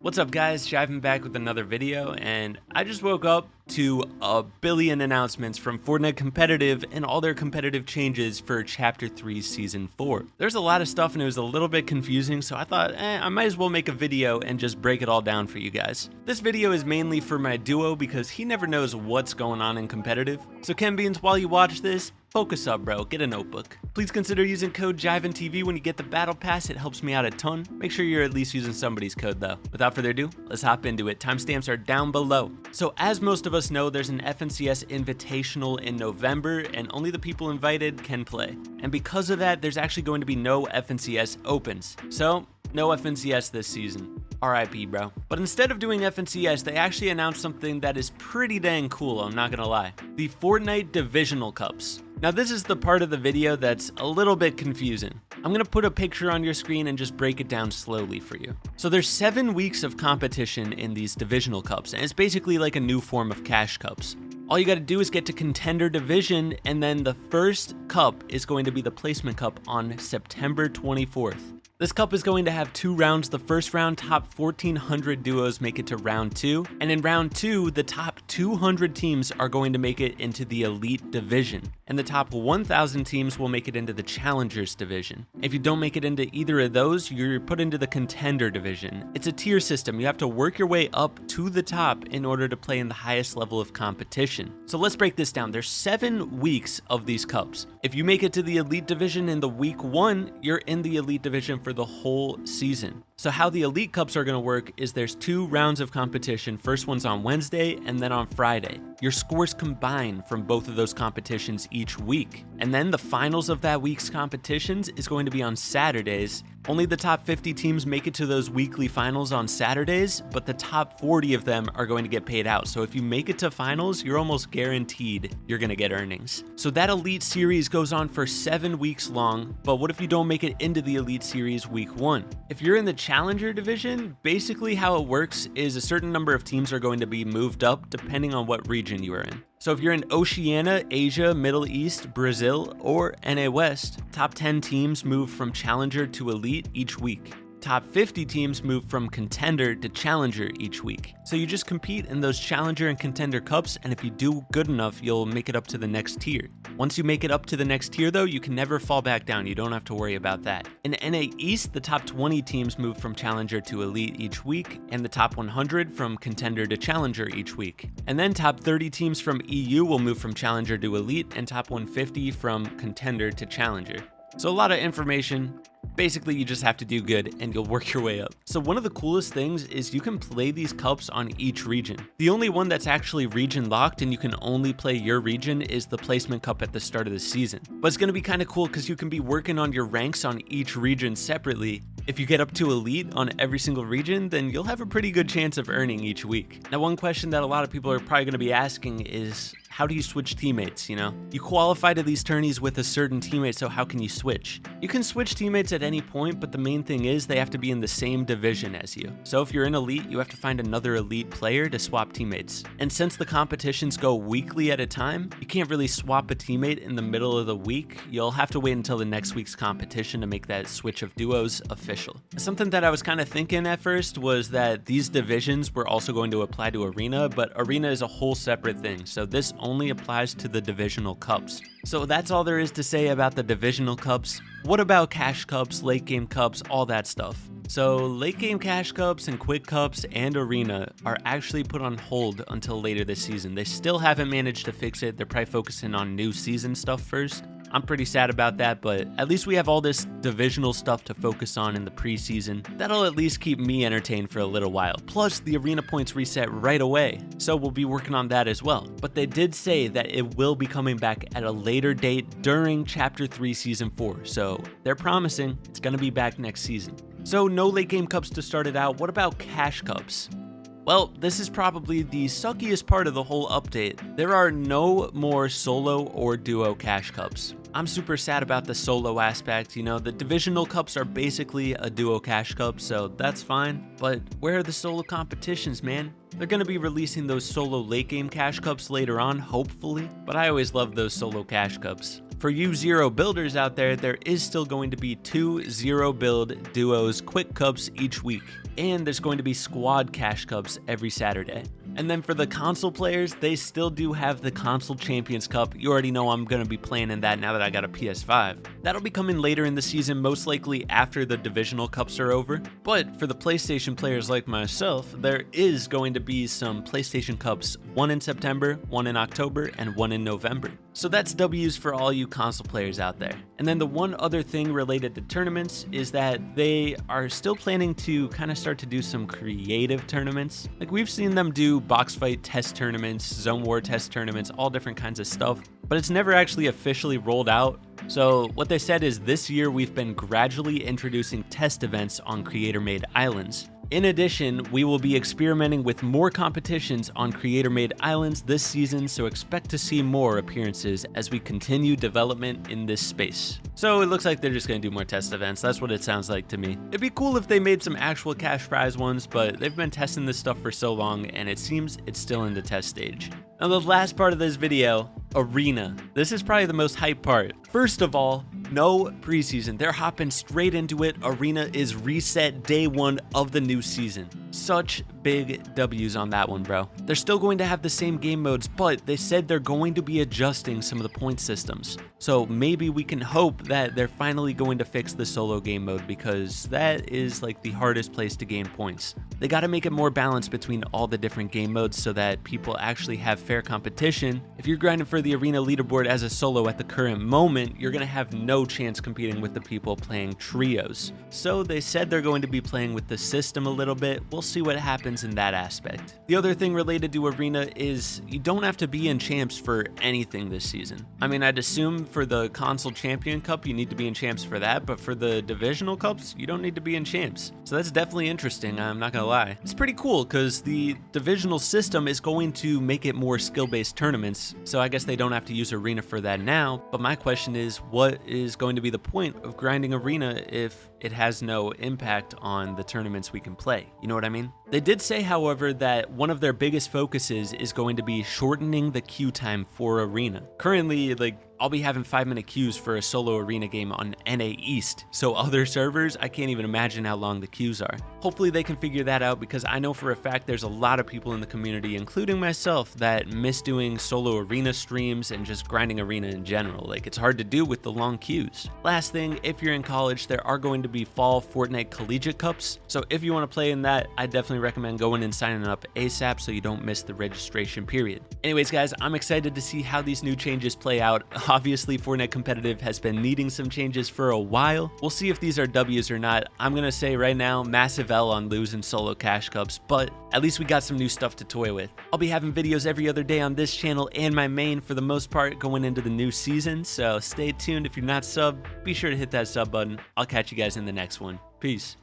What's up guys, Jivan back with another video, and I just woke up to a billion announcements from Fortnite Competitive and all their competitive changes for Chapter 3 Season 4. There's a lot of stuff and it was a little bit confusing, so I thought, I might as well make a video and just break it all down for you guys. This video is mainly for my duo because he never knows what's going on in competitive. So Ken Beans, while you watch this, focus up, bro. Get a notebook. Please consider using code JivanTV when you get the battle pass. It helps me out a ton. Make sure you're at least using somebody's code though. Without further ado, let's hop into it. Timestamps are down below. So as most of us know, there's an FNCS Invitational in November and only the people invited can play. And because of that, there's actually going to be no FNCS Opens. So no FNCS this season. RIP, bro. But instead of doing FNCS, they actually announced something that is pretty dang cool, I'm not gonna lie. The Fortnite Divisional Cups. Now this is the part of the video that's a little bit confusing. I'm gonna put a picture on your screen and just break it down slowly for you. So there's 7 weeks of competition in these Divisional Cups, and it's basically like a new form of Cash Cups. All you gotta do is get to Contender Division, and then the first cup is going to be the Placement Cup on September 24th. This cup is going to have 2 rounds. The first round, top 1,400 duos make it to round 2. And in round 2, the top 200 teams are going to make it into the Elite Division. And the top 1,000 teams will make it into the Challengers Division. If you don't make it into either of those, you're put into the Contender Division. It's a tier system. You have to work your way up to the top in order to play in the highest level of competition. So let's break this down. There's 7 weeks of these cups. If you make it to the Elite Division in the week 1, you're in the Elite Division for the whole season. So how the Elite Cups are going to work is there's 2 rounds of competition. First one's on Wednesday and then on Friday. Your scores combine from both of those competitions each week. And then the finals of that week's competitions is going to be on Saturdays. Only the top 50 teams make it to those weekly finals on Saturdays, but the top 40 of them are going to get paid out. So if you make it to finals, you're almost guaranteed you're going to get earnings. So that Elite Series goes on for 7 weeks long, but what if you don't make it into the Elite Series week 1? If you're in the Challenger Division, basically how it works is a certain number of teams are going to be moved up depending on what region you are in. So if you're in Oceania, Asia, Middle East, Brazil, or NA West, top 10 teams move from Challenger to Elite each week. Top 50 teams move from Contender to Challenger each week. So you just compete in those Challenger and Contender Cups, and if you do good enough, you'll make it up to the next tier. Once you make it up to the next tier though, you can never fall back down. You don't have to worry about that. In NA East, the top 20 teams move from Challenger to Elite each week, and the top 100 from Contender to Challenger each week. And then top 30 teams from EU will move from Challenger to Elite, and top 150 from Contender to Challenger. So a lot of information. Basically, you just have to do good and you'll work your way up. So one of the coolest things is you can play these cups on each region. The only one that's actually region locked and you can only play your region is the Placement Cup at the start of the season. But it's going to be kind of cool because you can be working on your ranks on each region separately. If you get up to Elite on every single region, then you'll have a pretty good chance of earning each week. Now, one question that a lot of people are probably going to be asking is, how do you switch teammates, you know? You qualify to these tourneys with a certain teammate, so how can you switch? You can switch teammates at any point, but the main thing is they have to be in the same division as you. So if you're in Elite, you have to find another Elite player to swap teammates. And since the competitions go weekly at a time, you can't really swap a teammate in the middle of the week. You'll have to wait until the next week's competition to make that switch of duos official. Something that I was kind of thinking at first was that these divisions were also going to apply to Arena, but Arena is a whole separate thing. So this only applies to the Divisional Cups. So that's all there is to say about the Divisional Cups. What about Cash Cups, Late Game Cups, all that stuff? So Late Game Cash Cups and Quick Cups and Arena are actually put on hold until later this season. They still haven't managed to fix it. They're probably focusing on new season stuff first. I'm pretty sad about that, but at least we have all this divisional stuff to focus on in the preseason. That'll at least keep me entertained for a little while. Plus, the arena points reset right away, so we'll be working on that as well. But they did say that it will be coming back at a later date during Chapter 3 Season 4, so they're promising it's gonna be back next season. So no late game cups to start it out. What about Cash Cups? Well, this is probably the suckiest part of the whole update. There are no more solo or duo Cash Cups. I'm super sad about the solo aspect, you know, the Divisional Cups are basically a duo Cash Cup, so that's fine. But where are the solo competitions, man? They're going to be releasing those solo late game Cash Cups later on, hopefully, but I always love those solo Cash Cups. For you zero builders out there is still going to be 2 zero build duos quick cups each week, and there's going to be squad cash cups every Saturday. And then for the console players, they still do have the Console Champions Cup. You already know I'm going to be playing in that now that I got a PS5. That'll be coming later in the season, most likely after the Divisional Cups are over. But for the PlayStation players like myself, there is going to be some PlayStation Cups, one in September, one in October, and one in November. So that's W's for all you console players out there. And then the one other thing related to tournaments is that they are still planning to kind of start to do some creative tournaments. Like we've seen them do box fight test tournaments, zone war test tournaments, all different kinds of stuff, but it's never actually officially rolled out. So what they said is this year we've been gradually introducing test events on creator-made islands. In addition, we will be experimenting with more competitions on creator-made islands this season, so expect to see more appearances as we continue development in this space. So it looks like they're just going to do more test events. That's what it sounds like to me. It'd be cool if they made some actual cash prize ones, but they've been testing this stuff for so long, and it seems it's still in the test stage. Now the last part of this video, Arena. This is probably the most hype part. First of all, no preseason. They're hopping straight into it. Arena is reset day one of the new season. Such big W's on that one, bro. They're still going to have the same game modes, but they said they're going to be adjusting some of the point systems. So maybe we can hope that they're finally going to fix the solo game mode, because that is like the hardest place to gain points. They got to make it more balanced between all the different game modes so that people actually have fair competition. If you're grinding for the Arena leaderboard as a solo at the current moment, you're going to have no chance competing with the people playing trios. So they said they're going to be playing with the system a little bit. We'll see what happens in that aspect. The other thing related to Arena is you don't have to be in champs for anything this season. I mean, I'd assume for the Console Champion Cup, you need to be in champs for that, but for the Divisional Cups, you don't need to be in champs. So that's definitely interesting, I'm not gonna lie. It's pretty cool because the Divisional system is going to make it more skill-based tournaments, so I guess they don't have to use Arena for that now, but my question is, what is going to be the point of grinding Arena if it has no impact on the tournaments we can play? You know what I mean? They did say, however, that one of their biggest focuses is going to be shortening the queue time for Arena. Currently, I'll be having 5-minute queues for a solo Arena game on NA East, so other servers, I can't even imagine how long the queues are. Hopefully they can figure that out, because I know for a fact there's a lot of people in the community, including myself, that miss doing solo Arena streams and just grinding Arena in general. It's hard to do with the long queues. Last thing, if you're in college, there are going to be fall Fortnite Collegiate Cups, so if you want to play in that, I definitely recommend going and signing up ASAP so you don't miss the registration period. Anyways, guys, I'm excited to see how these new changes play out. Obviously, Fortnite Competitive has been needing some changes for a while. We'll see if these are W's or not. I'm gonna say right now, massive L on losing solo cash cups, but at least we got some new stuff to toy with. I'll be having videos every other day on this channel and my main for the most part going into the new season, so stay tuned. If you're not subbed, be sure to hit that sub button. I'll catch you guys in the next one. Peace.